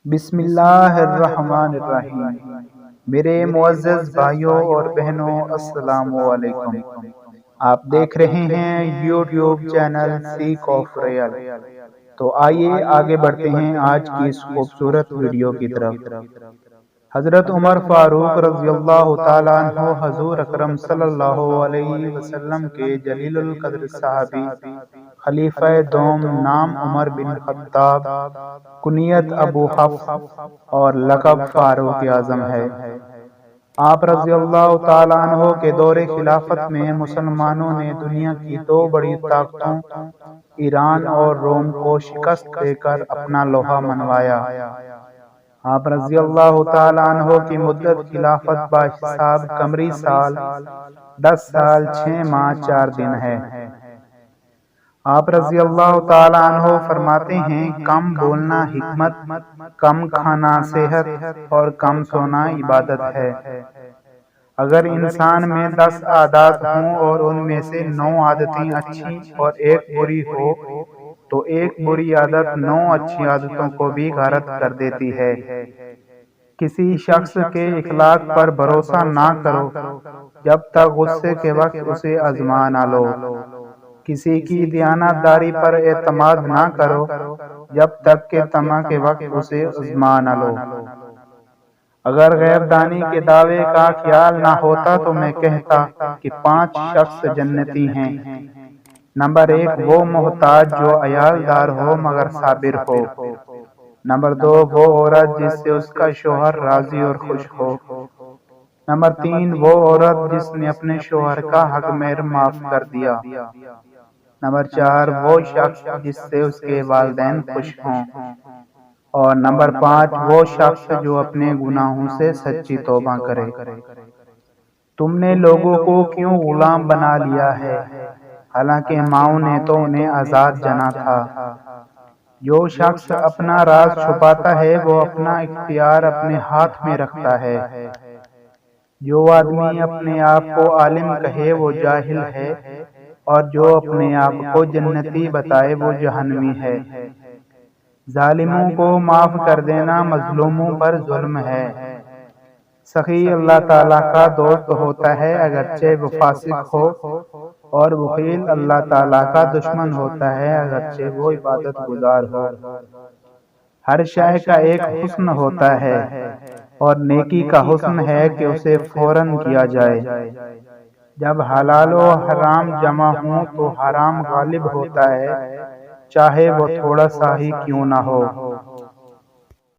بسم اللہ الرحمن الرحیم۔ میرے معزز بھائیوں اور بہنوں، السلام علیکم۔ آپ دیکھ رہے ہیں YouTube channel sake of real. تو آئیے آگے بڑھتے ہیں آج کی اس خوبصورت ویڈیو کی طرف۔ حضرت عمر فاروق رضی اللہ تعالیٰ عنہ حضور اکرم صلی اللہ علیہ وسلم کے جلیل القدر صحابی، خلیفہ دوم، نام عمر بن خطاب، کنیت ابو حفص اور لقب فاروق اعظم ہے۔ آپ رضی اللہ تعالیٰ عنہ کے دور خلافت میں مسلمانوں نے دنیا کی دو بڑی طاقتوں ایران اور روم کو شکست دے کر اپنا لوہا منوایا۔ آپ رضی اللہ تعالیٰ عنہ کی مدت خلافت بحساب قمری سال 10 سال 6 ماہ 4 دن ہے۔ آپ رضی اللہ تعالیٰ عنہ فرماتے ہیں، کم بولنا حکمت، کم کھانا صحت اور کم سونا عبادت ہے۔ اگر انسان میں 10 عادات ہوں اور ان میں سے 9 عادتیں اچھی اور ایک بری ہو تو ایک بری عادت 9 اچھی عادتوں کو بھی غارت کر دیتی ہے۔ کسی شخص کے اخلاق پر بھروسہ نہ کرو جب تک غصے کے وقت اسے آزما نہ لو۔ کسی کی دیانتداری پر اعتماد نہ کرو جب تک کہ طمع کے وقت اسے آزما نہ لو۔ اگر غیب دانی کے دعوے کا خیال نہ ہوتا تو میں کہتا کہ 5 شخص جنتی ہیں۔ نمبر 1، وہ محتاج جو عیالدار ہو مگر صابر ہو۔ نمبر 2، وہ عورت جس سے اس کا شوہر راضی اور خوش ہو۔ نمبر 3، وہ عورت جس نے اپنے شوہر کا حق مہر معاف کر دیا۔ نمبر 4، وہ شخص جس سے اس کے والدین خوش ہوں۔ اور نمبر 5، وہ شخص جو اپنے گناہوں سے سچی توبہ کرے۔ تم نے لوگوں کو کیوں غلام بنا لیا ہے، حالانکہ ماؤں نے تو انہیں آزاد جنا تھا۔ جو شخص اپنا راز چھپاتا ہے وہ اپنا اختیار اپنے ہاتھ میں رکھتا ہے۔ جو آدمی اپنے آپ کو عالم کہے وہ جاہل ہے، اور جو اپنے آپ کو جنتی بتائے وہ جہنمی ہے۔ ظالموں کو معاف کر دینا مظلوموں پر ظلم ہے۔ سخی اللہ تعالیٰ کا دوست ہوتا ہے اگرچہ وہ فاسق ہو، اور بخیل اللہ تعالیٰ کا دشمن ہوتا ہے اگرچہ وہ عبادت گزار ہو۔ ہر شے کا ایک حسن ہوتا ہے، اور نیکی کا حسن ہے کہ اسے فوراً کیا جائے۔ جب حلال و حرام جمع ہوں تو حرام غالب ہوتا ہے، چاہے وہ تھوڑا سا ہی کیوں نہ ہو۔